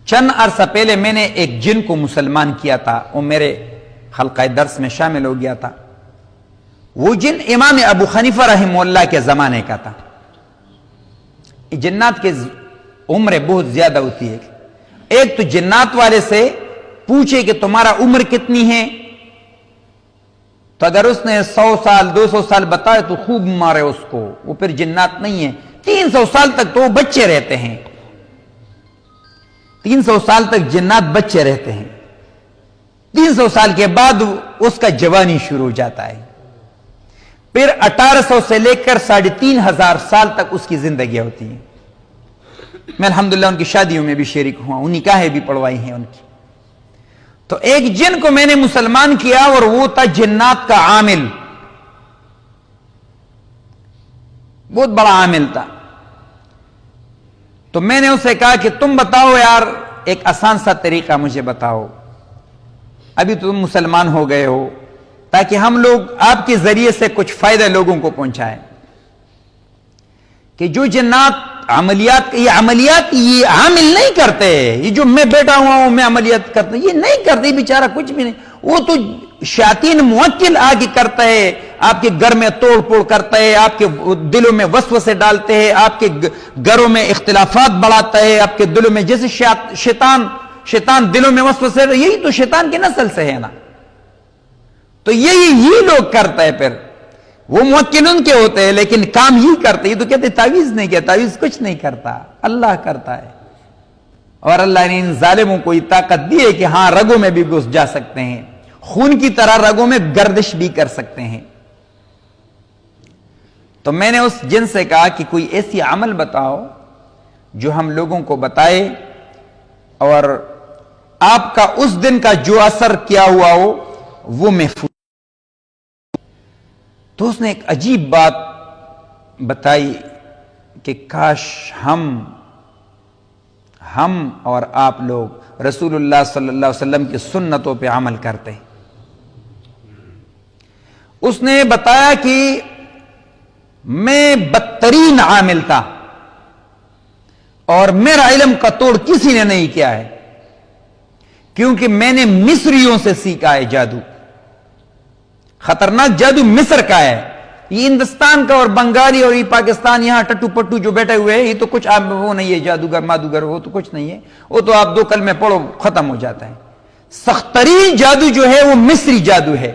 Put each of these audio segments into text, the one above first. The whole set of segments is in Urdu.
چند عرصہ پہلے میں نے ایک جن کو مسلمان کیا تھا، وہ میرے حلقہ درس میں شامل ہو گیا تھا۔ وہ جن امام ابو حنیفہ رحمہ اللہ کے زمانے کا تھا۔ جنات کی عمر بہت زیادہ ہوتی ہے۔ ایک تو جنات والے سے پوچھے کہ تمہارا عمر کتنی ہے، تو اگر اس نے 100 سال 200 سال بتائے تو خوب مارے اس کو، وہ پھر جنات نہیں ہے۔ 300 سال تک تو وہ بچے رہتے ہیں، 300 سال تک جنات بچے رہتے ہیں، 300 سال کے بعد اس کا جوانی شروع ہو جاتا ہے، پھر 1800 سے لے کر 3500 سال تک اس کی زندگی ہوتی ہے۔ میں الحمدللہ ان کی شادیوں میں بھی شریک ہوا، ان نکاحیں بھی پڑھوائی ہیں ان کی۔ تو ایک جن کو میں نے مسلمان کیا اور وہ تھا جنات کا عامل، بہت بڑا عامل تھا۔ تو میں نے اسے کہا کہ تم بتاؤ یار، ایک آسان سا طریقہ مجھے بتاؤ، ابھی تم مسلمان ہو گئے ہو، تاکہ ہم لوگ آپ کے ذریعے سے کچھ فائدہ لوگوں کو پہنچائیں۔ کہ جو جنات عملیات، یہ عملیات یہ عامل نہیں کرتے، یہ جو میں بیٹھا ہوا ہوں میں عملیات کرتا ہوں، یہ نہیں کرتے بیچارہ، کچھ بھی نہیں، وہ تو شیاطین موکل آگے کرتا ہے، آپ کے گھر میں توڑ پھوڑ کرتا ہے، آپ کے دلوں میں وسوسے ڈالتے ہیں، آپ کے گھروں میں اختلافات بڑھاتا ہے، آپ کے دلوں میں جیسے شیطان دلوں میں وسوسے، یہی تو شیطان کی نسل سے ہے نا۔ تو یہی لوگ کرتا ہے، پھر وہ موکل ان کے ہوتے ہیں لیکن کام ہی کرتے ہیں۔ تو کہتے تعویذ نہیں کیا، تعویذ کچھ نہیں کرتا، اللہ کرتا ہے۔ اور اللہ نے ان ظالموں کو یہ طاقت دی ہے کہ ہاں رگوں میں بھی گھس جا سکتے ہیں، خون کی طرح رگوں میں گردش بھی کر سکتے ہیں۔ تو میں نے اس جن سے کہا کہ کوئی ایسی عمل بتاؤ جو ہم لوگوں کو بتائے اور آپ کا اس دن کا جو اثر کیا ہوا ہو وہ محفوظ۔ تو اس نے ایک عجیب بات بتائی کہ کاش ہم اور آپ لوگ رسول اللہ صلی اللہ علیہ وسلم کی سنتوں پہ عمل کرتے۔ اس نے بتایا کہ میں بدترین عامل تھا اور میرا علم کا توڑ کسی نے نہیں کیا ہے، کیونکہ میں نے مصریوں سے سیکھا ہے جادو۔ خطرناک جادو مصر کا ہے، یہ ہندوستان کا اور بنگالی اور یہ پاکستان یہاں ٹٹو پٹو جو بیٹھے ہوئے ہیں، یہ تو کچھ وہ نہیں ہے، جادوگر مادوگر وہ تو کچھ نہیں ہے، وہ تو آپ 2 کلمے پڑھو ختم ہو جاتا ہے۔ سخت ترین جادو جو ہے وہ مصری جادو ہے۔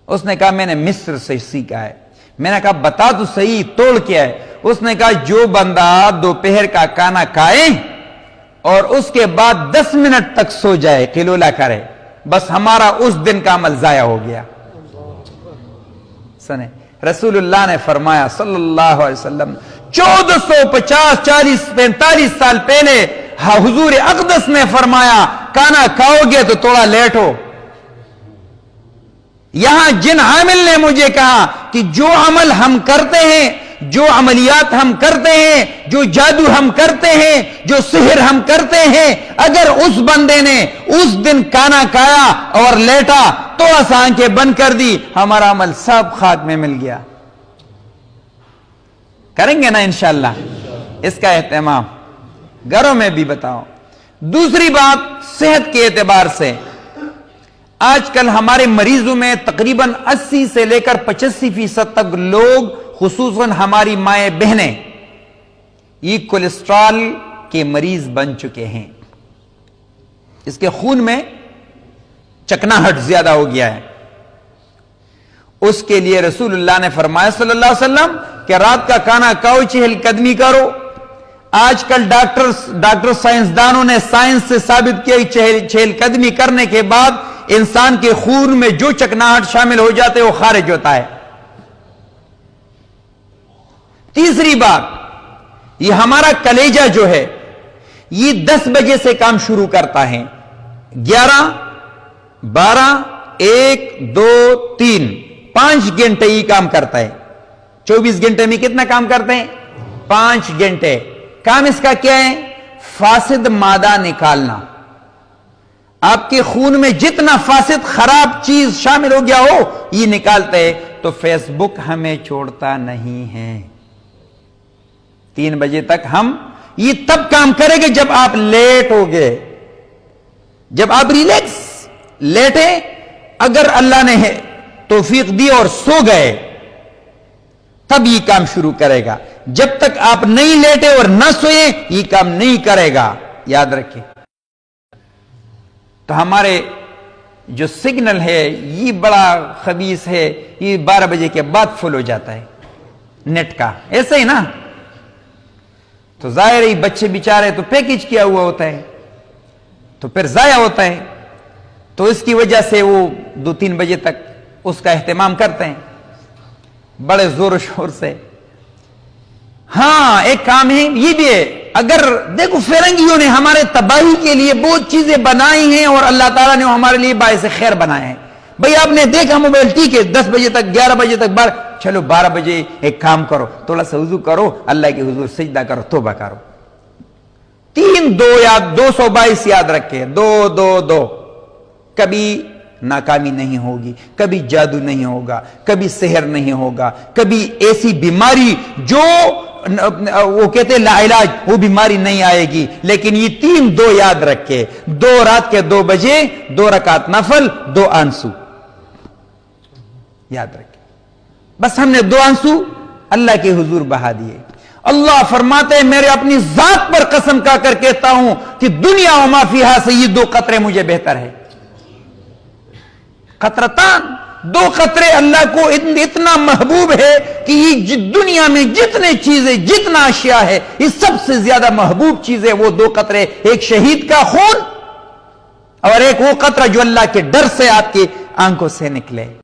اس نے کہا میں نے مصر سے سیکھا ہے۔ میں نے کہا بتا تو صحیح توڑ کیا ہے؟ اس نے کہا جو بندہ دوپہر کا کھانا کھائے اور اس کے بعد 10 منٹ تک سو جائے، قلولہ کرے، بس ہمارا اس دن کا عمل ضائع ہو گیا۔ سنیں رسول اللہ نے فرمایا صلی اللہ علیہ وسلم 1450 40 45 سال پہلے حضور اقدس نے فرمایا کھانا کھاؤ گے تو تھوڑا لیٹ ہو۔ یہاں جن عامل نے مجھے کہا کہ جو عمل ہم کرتے ہیں، جو عملیات ہم کرتے ہیں، جو جادو ہم کرتے ہیں، جو سحر ہم کرتے ہیں، اگر اس بندے نے اس دن کھانا کھایا اور لیٹا، تھوڑا سا آنکھیں بند کر دی، ہمارا عمل سب خاک میں مل گیا۔ کریں گے نا انشاءاللہ اس کا اہتمام، گھروں میں بھی بتاؤ۔ دوسری بات صحت کے اعتبار سے، آج کل ہمارے مریضوں میں تقریباً 80 سے لے کر 85% تک لوگ، خصوصاً ہماری مائیں بہنیں، یہ کولیسٹرول کے مریض بن چکے ہیں۔ اس کے خون میں چکناہٹ زیادہ ہو گیا ہے۔ اس کے لیے رسول اللہ نے فرمایا صلی اللہ علیہ وسلم کہ رات کا کھانا کھاؤ، 4 قدمی کرو۔ آج کل ڈاکٹر سائنسدانوں نے سائنس سے ثابت کیا کہ 4 قدمی کرنے کے بعد انسان کے خون میں جو چکناہٹ شامل ہو جاتے وہ خارج ہوتا ہے۔ تیسری بات، یہ ہمارا کلیجہ جو ہے یہ 10 بجے سے کام شروع کرتا ہے، 11 12 1 2 3 5 گھنٹے یہ کام کرتا ہے۔ 24 گھنٹے میں کتنا کام کرتے ہیں؟ 5 گھنٹے۔ کام اس کا کیا ہے؟ فاسد مادہ نکالنا۔ آپ کے خون میں جتنا فاسد خراب چیز شامل ہو گیا ہو یہ نکالتے ہیں۔ تو فیس بک ہمیں چھوڑتا نہیں ہے، 3 بجے تک ہم یہ تب کام کرے گا جب آپ لیٹ ہو گئے، جب آپ ریلیکس لیٹے، اگر اللہ نے توفیق دی اور سو گئے تب یہ کام شروع کرے گا. جب تک آپ نہیں لیٹے اور نہ سوئے یہ کام نہیں کرے گا، یاد رکھیں. تو ہمارے جو سگنل ہے یہ بڑا خبیث ہے، یہ 12 بجے کے بعد فل ہو جاتا ہے نیٹ کا، ایسا ہی نا. تو ظاہر ہی بچے بیچارے تو پیکج کیا ہوا ہوتا ہے تو پھر ضائع ہوتا ہے، تو اس کی وجہ سے وہ 2-3 بجے تک اس کا اہتمام کرتے ہیں بڑے زور و شور سے. ہاں ایک کام ہے یہ بھی ہے، اگر دیکھو فرنگیوں نے ہمارے تباہی کے لیے بہت چیزیں بنائی ہیں اور اللہ تعالیٰ نے ہمارے لیے باعث خیر بنائے ہیں. بھئی آپ نے دیکھا موبائل ٹھیک ہے 10 بجے تک 11 بجے تک چلو 12 بجے ایک کام کرو، تھوڑا سا وضو کرو، اللہ کے حضور سجدہ کرو، توبہ کرو. 3-2 یا 222 یاد رکھے، 2-2-2. کبھی ناکامی نہیں ہوگی، کبھی جادو نہیں ہوگا، کبھی سحر نہیں ہوگا، کبھی ایسی بیماری جو وہ کہتے ہیں لا علاج، وہ بیماری نہیں آئے گی. لیکن یہ 3-2 یاد رکھے، 2 رات کے 2 بجے 2 رکعت نفل، 2 آنسو یاد رکھے. بس ہم نے 2 آنسو اللہ کے حضور بہا دیے. اللہ فرماتے ہیں میرے اپنی ذات پر قسم کھا کر کہتا ہوں کہ دنیا و ما فیہا سے یہ 2 قطرے مجھے بہتر ہے. قطرتان، 2 قطرے اللہ کو اتنا محبوب ہے کہ یہ دنیا میں جتنے چیزیں جتنا اشیاء ہے یہ سب سے زیادہ محبوب چیز ہے وہ 2 قطرے، ایک شہید کا خون اور ایک وہ قطرہ جو اللہ کے ڈر سے آپ کی آنکھوں سے نکلے.